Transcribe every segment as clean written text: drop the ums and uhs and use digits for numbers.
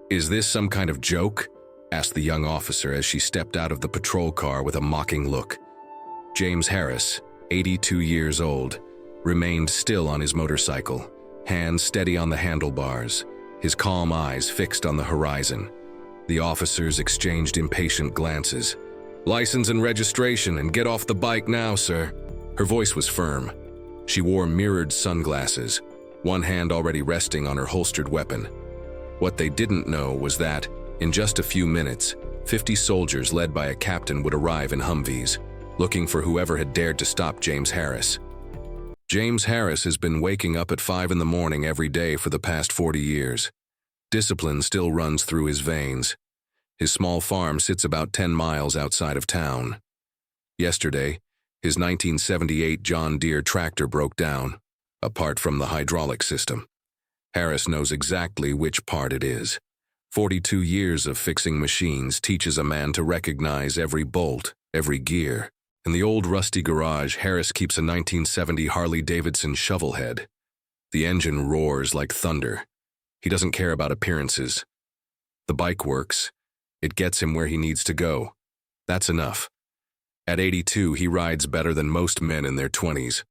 "Is this some kind of joke?" asked the young officer as she stepped out of the patrol car with a mocking look. James Harris, 82 years old, remained still on his motorcycle, hands steady on the handlebars, his calm eyes fixed on the horizon. The officers exchanged impatient glances. "License and registration, and get off the bike now, sir." Her voice was firm. She wore mirrored sunglasses, one hand already resting on her holstered weapon. What they didn't know was that, in just a few minutes, 50 soldiers led by a captain would arrive in Humvees, looking for whoever had dared to stop James Harris. James Harris has been waking up at 5 in the morning every day for the past 40 years. Discipline still runs through his veins. His small farm sits about 10 miles outside of town. Yesterday, his 1978 John Deere tractor broke down, apart from the hydraulic system. Harris knows exactly which part it is. 42 years of fixing machines teaches a man to recognize every bolt, every gear. In the old rusty garage, Harris keeps a 1970 Harley-Davidson shovelhead. The engine roars like thunder. He doesn't care about appearances. The bike works. It gets him where he needs to go. That's enough. At 82, he rides better than most men in their 20s.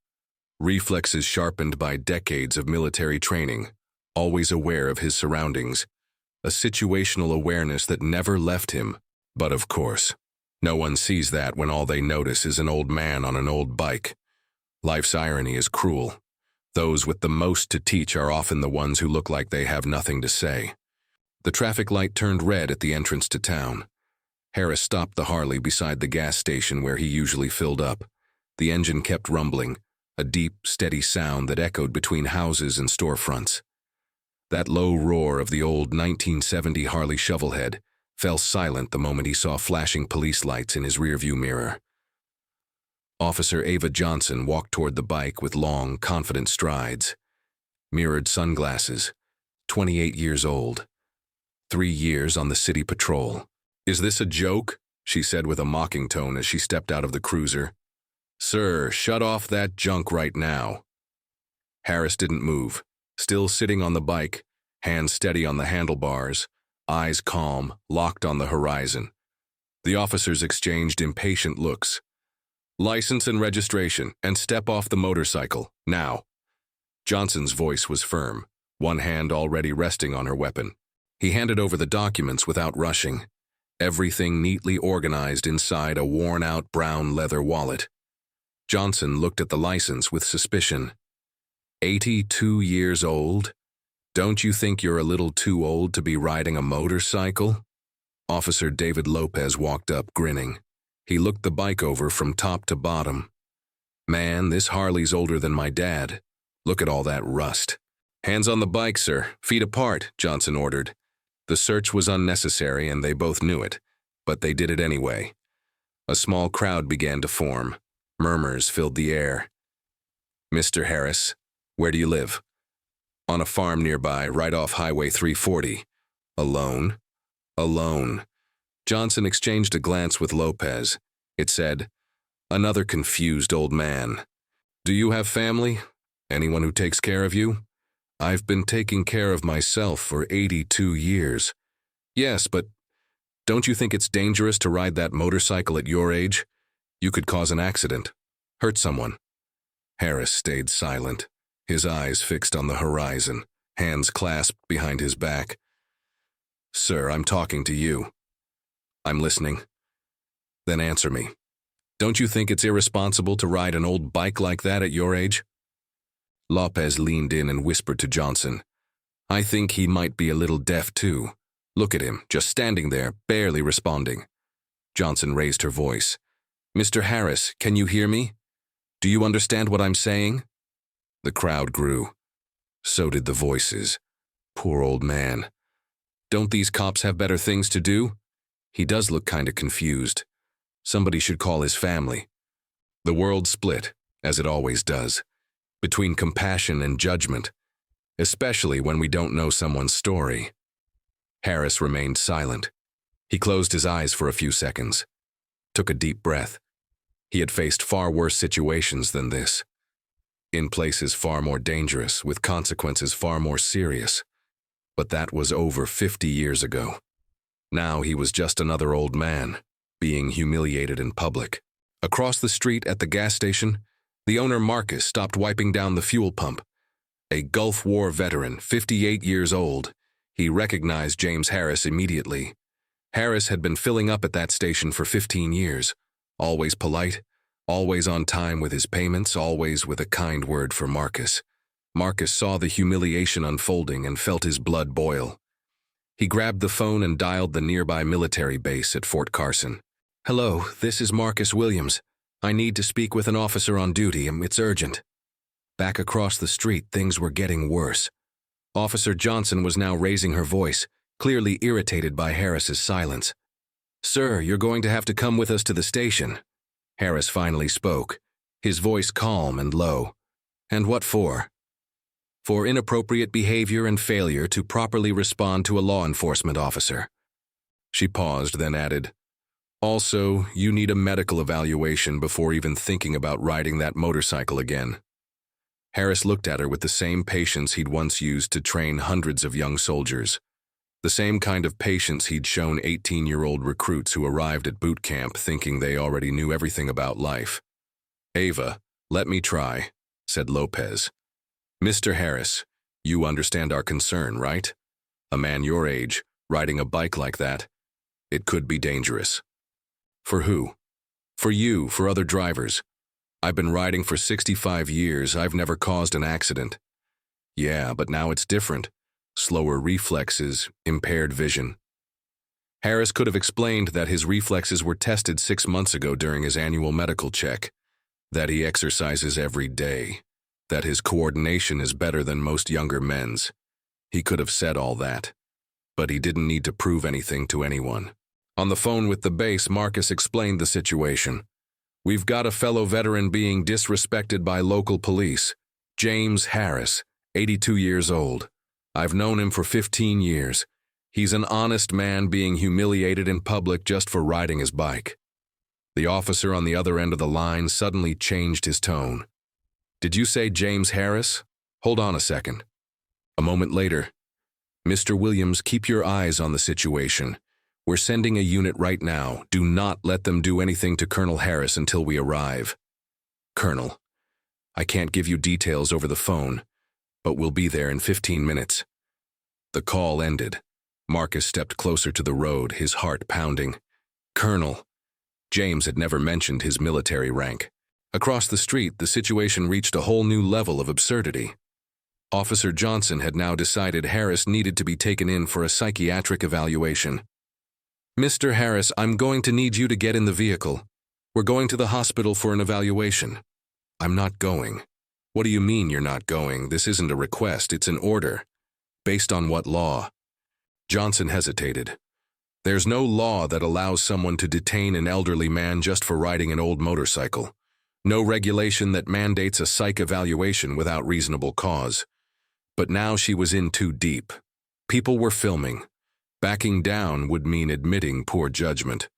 Reflexes sharpened by decades of military training, always aware of his surroundings. A situational awareness that never left him. But of course, no one sees that when all they notice is an old man on an old bike. Life's irony is cruel. Those with the most to teach are often the ones who look like they have nothing to say. The traffic light turned red at the entrance to town. Harris stopped the Harley beside the gas station where he usually filled up. The engine kept rumbling, a deep, steady sound that echoed between houses and storefronts. That low roar of the old 1970 Harley shovelhead fell silent the moment he saw flashing police lights in his rearview mirror. Officer Ava Johnson walked toward the bike with long, confident strides. Mirrored sunglasses, 28 years old. 3 years on the city patrol. "Is this a joke?" she said with a mocking tone as she stepped out of the cruiser. "Sir, shut off that junk right now." Harris didn't move, still sitting on the bike, hands steady on the handlebars, eyes calm, locked on the horizon. The officers exchanged impatient looks. "License and registration, and step off the motorcycle, now." Johnson's voice was firm, one hand already resting on her weapon. He handed over the documents without rushing, everything neatly organized inside a worn-out brown leather wallet. Johnson looked at the license with suspicion. 82 years old? Don't you think you're a little too old to be riding a motorcycle? Officer David Lopez walked up, grinning. He looked the bike over from top to bottom. "Man, this Harley's older than my dad. Look at all that rust." "Hands on the bike, sir. Feet apart," Johnson ordered. The search was unnecessary and they both knew it, but they did it anyway. A small crowd began to form. Murmurs filled the air. "Mr. Harris, where do you live?" "On a farm nearby, right off Highway 340. "Alone?" "Alone." Johnson exchanged a glance with Lopez. It said, "Another confused old man. Do you have family? Anyone who takes care of you?" "I've been taking care of myself for 82 years. "Yes, but don't you think it's dangerous to ride that motorcycle at your age? You could cause an accident, hurt someone." Harris stayed silent, his eyes fixed on the horizon, hands clasped behind his back. "Sir, I'm talking to you." "I'm listening." "Then answer me. Don't you think it's irresponsible to ride an old bike like that at your age?" Lopez leaned in and whispered to Johnson, "I think he might be a little deaf too. Look at him, just standing there, barely responding." Johnson raised her voice. "Mr. Harris, can you hear me? Do you understand what I'm saying?" The crowd grew. So did the voices. Poor old man. Don't these cops have better things to do? He does look kinda confused. Somebody should call his family. The world split, as it always does, between compassion and judgment, especially when we don't know someone's story. Harris remained silent. He closed his eyes for a few seconds, took a deep breath. He had faced far worse situations than this, in places far more dangerous, with consequences far more serious. But that was over 50 years ago. Now he was just another old man, being humiliated in public. Across the street at the gas station, the owner Marcus stopped wiping down the fuel pump. A Gulf War veteran, 58 years old, he recognized James Harris immediately. Harris had been filling up at that station for 15 years, always polite, always on time with his payments, always with a kind word for Marcus. Marcus saw the humiliation unfolding and felt his blood boil. He grabbed the phone and dialed the nearby military base at Fort Carson. "Hello, this is Marcus Williams. I need to speak with an officer on duty, and it's urgent." Back across the street, things were getting worse. Officer Johnson was now raising her voice, clearly irritated by Harris's silence. "Sir, you're going to have to come with us to the station." Harris finally spoke, his voice calm and low. "And what for?" "For inappropriate behavior and failure to properly respond to a law enforcement officer." She paused, then added, "Also, you need a medical evaluation before even thinking about riding that motorcycle again." Harris looked at her with the same patience he'd once used to train hundreds of young soldiers. The same kind of patience he'd shown 18-year-old recruits who arrived at boot camp thinking they already knew everything about life. "Ava, let me try," said Lopez. "Mr. Harris, you understand our concern, right? A man your age, riding a bike like that, it could be dangerous." "For who?" "For you, for other drivers. I've been riding for 65 years, I've never caused an accident." "Yeah, but now it's different. Slower reflexes, impaired vision." Harris could have explained that his reflexes were tested 6 months ago during his annual medical check, that he exercises every day, that his coordination is better than most younger men's. He could have said all that, but he didn't need to prove anything to anyone. On the phone with the base, Marcus explained the situation. "We've got a fellow veteran being disrespected by local police, James Harris, 82 years old. I've known him for 15 years. He's an honest man being humiliated in public just for riding his bike." The officer on the other end of the line suddenly changed his tone. "Did you say James Harris? Hold on a second." A moment later, "Mr. Williams, keep your eyes on the situation. We're sending a unit right now. Do not let them do anything to Colonel Harris until we arrive." "Colonel, I can't give you details over the phone, but we'll be there in 15 minutes. The call ended. Marcus stepped closer to the road, his heart pounding. "Colonel." James had never mentioned his military rank. Across the street, the situation reached a whole new level of absurdity. Officer Johnson had now decided Harris needed to be taken in for a psychiatric evaluation. "Mr. Harris, I'm going to need you to get in the vehicle. We're going to the hospital for an evaluation." "I'm not going." "What do you mean you're not going? This isn't a request, it's an order." "Based on what law?" Johnson hesitated. "There's no law that allows someone to detain an elderly man just for riding an old motorcycle. No regulation that mandates a psych evaluation without reasonable cause." But now she was in too deep. People were filming. Backing down would mean admitting poor judgment.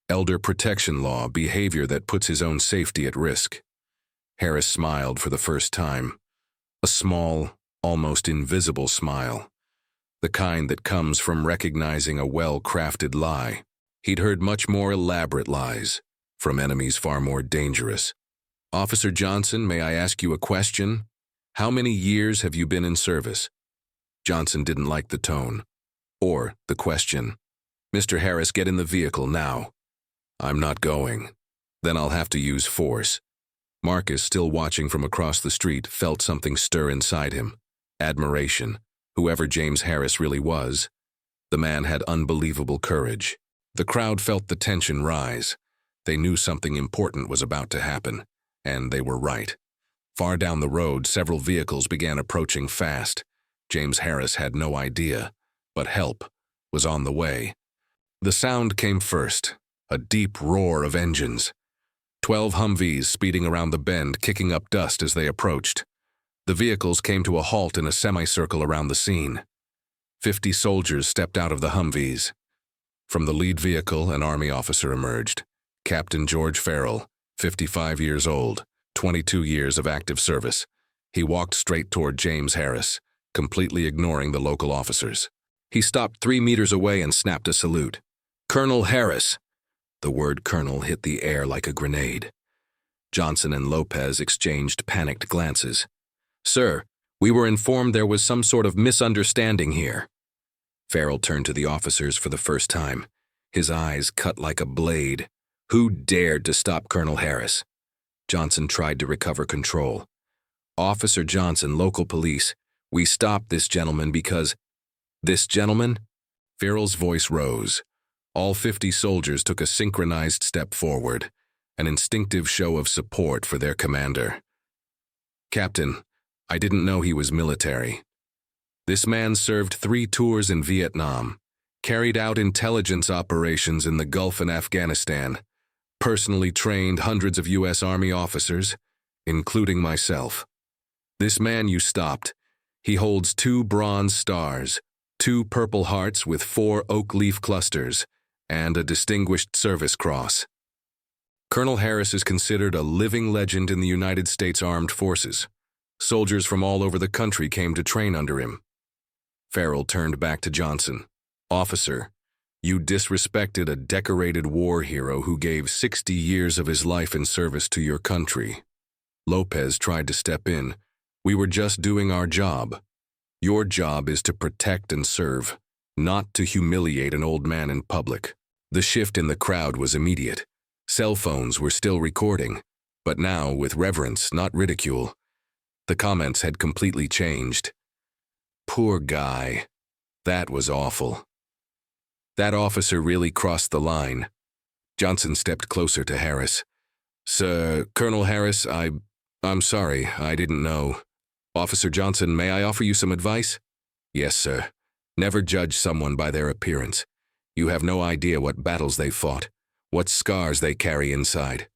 Elder protection law, behavior that puts his own safety at risk. Harris smiled for the first time. A small, almost invisible smile. The kind that comes from recognizing a well-crafted lie. He'd heard much more elaborate lies, from enemies far more dangerous. "Officer Johnson, may I ask you a question? How many years have you been in service?" Johnson didn't like the tone. Or the question. "Mr. Harris, get in the vehicle now." "I'm not going. Then I'll have to use force." Marcus, still watching from across the street, felt something stir inside him. Admiration. Whoever James Harris really was, the man had unbelievable courage. The crowd felt the tension rise. They knew something important was about to happen, and they were right. Far down the road, several vehicles began approaching fast. James Harris had no idea, but help was on the way. The sound came first, a deep roar of engines. 12 Humvees speeding around the bend, kicking up dust as they approached. The vehicles came to a halt in a semicircle around the scene. 50 soldiers stepped out of the Humvees. From the lead vehicle, an Army officer emerged. Captain George Farrell, 55 years old, 22 years of active service. He walked straight toward James Harris, completely ignoring the local officers. He stopped 3 meters away and snapped a salute. "Colonel Harris." The word colonel hit the air like a grenade. Johnson and Lopez exchanged panicked glances. "Sir, we were informed there was some sort of misunderstanding here." Farrell turned to the officers for the first time, his eyes cut like a blade. Who dared to stop Colonel Harris? Johnson tried to recover control. "Officer Johnson, local police, we stopped this gentleman because—" "This gentleman?" Farrell's voice rose. All 50 soldiers took a synchronized step forward, an instinctive show of support for their commander. "Captain, I didn't know he was military. This man served 3 tours in Vietnam, carried out intelligence operations in the Gulf and Afghanistan, personally trained hundreds of U.S. Army officers, including myself. This man you stopped, he holds 2 bronze stars, 2 Purple Hearts with 4 oak leaf clusters, and a Distinguished Service Cross. Colonel Harris is considered a living legend in the United States Armed Forces. Soldiers from all over the country came to train under him." Farrell turned back to Johnson. "Officer, you disrespected a decorated war hero who gave 60 years of his life in service to your country." Lopez tried to step in. "We were just doing our job. Your job is to protect and serve, not to humiliate an old man in public." The shift in the crowd was immediate. Cell phones were still recording, but now with reverence, not ridicule. The comments had completely changed. "Poor guy. That was awful. That officer really crossed the line." Johnson stepped closer to Harris. "Sir, Colonel Harris, I'm sorry, I didn't know. Officer Johnson, may I offer you some advice?" "Yes, sir. Never judge someone by their appearance. You have no idea what battles they fought, what scars they carry inside."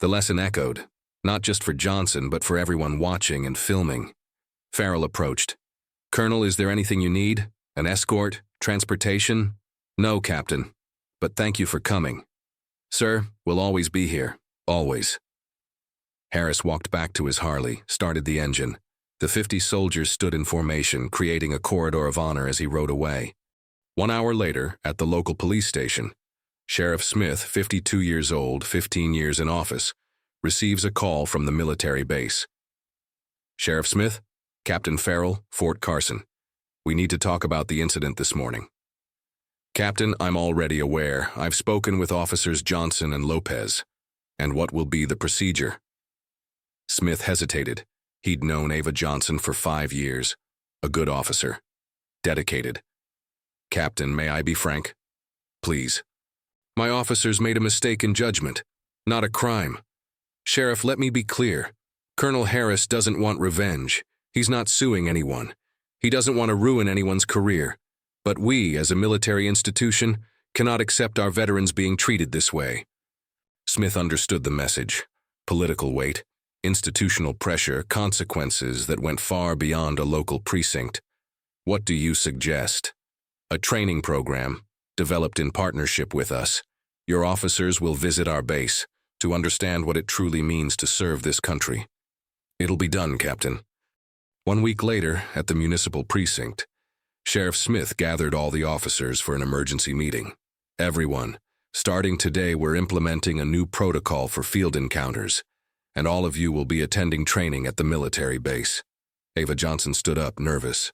The lesson echoed, not just for Johnson, but for everyone watching and filming. Farrell approached. "Colonel, is there anything you need? An escort? Transportation?" "No, Captain, but thank you for coming." "Sir, we'll always be here. Always." Harris walked back to his Harley, started the engine. The 50 soldiers stood in formation, creating a corridor of honor as he rode away. 1 hour later, at the local police station, Sheriff Smith, 52 years old, 15 years in office, receives a call from the military base. "Sheriff Smith, Captain Farrell, Fort Carson. We need to talk about the incident this morning." "Captain, I'm already aware. I've spoken with Officers Johnson and Lopez. And what will be the procedure?" Smith hesitated. He'd known Ava Johnson for 5 years. A good officer. Dedicated. "Captain, may I be frank?" "Please." "My officers made a mistake in judgment. Not a crime. Sheriff, let me be clear. Colonel Harris doesn't want revenge. He's not suing anyone. He doesn't want to ruin anyone's career. But we, as a military institution, cannot accept our veterans being treated this way." Smith understood the message. Political weight, institutional pressure, consequences that went far beyond a local precinct. "What do you suggest?" "A training program, developed in partnership with us. Your officers will visit our base to understand what it truly means to serve this country." "It'll be done, Captain." 1 week later, at the municipal precinct, Sheriff Smith gathered all the officers for an emergency meeting. "Everyone, starting today, we're implementing a new protocol for field encounters, and all of you will be attending training at the military base." Ava Johnson stood up, nervous.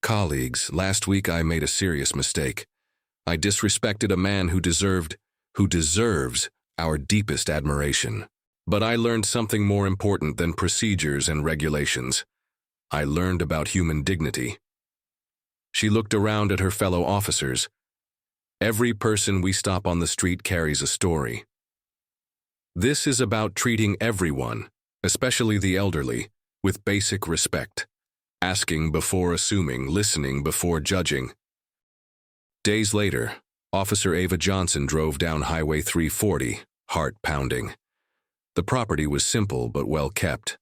"Colleagues, last week I made a serious mistake. I disrespected a man who deserves our deepest admiration. But I learned something more important than procedures and regulations. I learned about human dignity." She looked around at her fellow officers. "Every person we stop on the street carries a story. This is about treating everyone, especially the elderly, with basic respect. Asking before assuming, listening before judging." Days later, Officer Ava Johnson drove down Highway 340, heart pounding. The property was simple but well kept.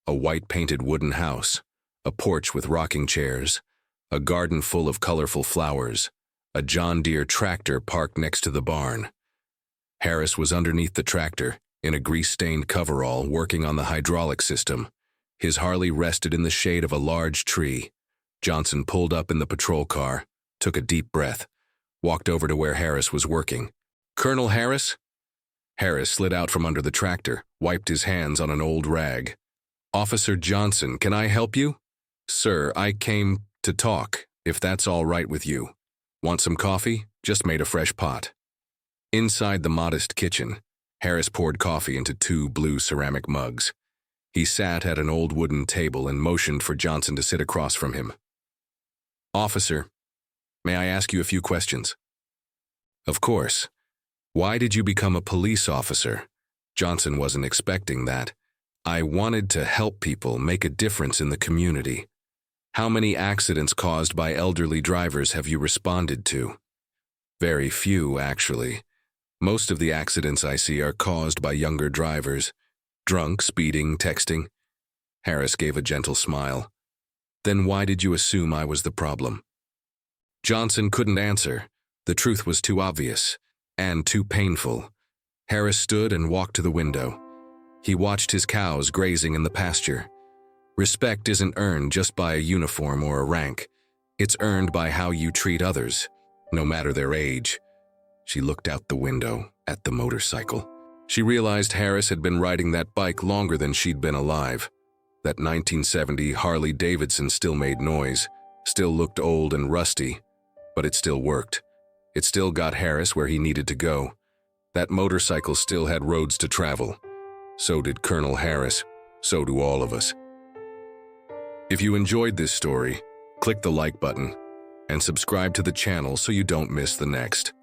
A white-painted wooden house, a porch with rocking chairs, a garden full of colorful flowers, a John Deere tractor parked next to the barn. Harris was underneath the tractor, in a grease-stained coverall, working on the hydraulic system. His Harley rested in the shade of a large tree, Johnson pulled up in the patrol car, took a deep breath, walked over to where Harris was working. "Colonel Harris?" Harris slid out from under the tractor, wiped his hands on an old rag. "Officer Johnson, can I help you?" "Sir, I came to talk, if that's all right with you. Want some coffee? Just made a fresh pot." Inside the modest kitchen, Harris poured coffee into 2 blue ceramic mugs. He sat at an old wooden table and motioned for Johnson to sit across from him. "Officer, may I ask you a few questions?" "Of course. Why did you become a police officer?" Johnson wasn't expecting that. "I wanted to help people, make a difference in the community." "How many accidents caused by elderly drivers have you responded to?" "Very few, actually. Most of the accidents I see are caused by younger drivers. Drunk, speeding, texting." Harris gave a gentle smile. "Then why did you assume I was the problem?" Johnson couldn't answer. The truth was too obvious, and too painful. Harris stood and walked to the window. He watched his cows grazing in the pasture. Respect isn't earned just by a uniform or a rank. It's earned by how you treat others, no matter their age. She looked out the window at the motorcycle. She realized Harris had been riding that bike longer than she'd been alive. That 1970 Harley Davidson still made noise, still looked old and rusty, but it still worked. It still got Harris where he needed to go. That motorcycle still had roads to travel. So did Colonel Harris. So do all of us. If you enjoyed this story, click the like button and subscribe to the channel so you don't miss the next.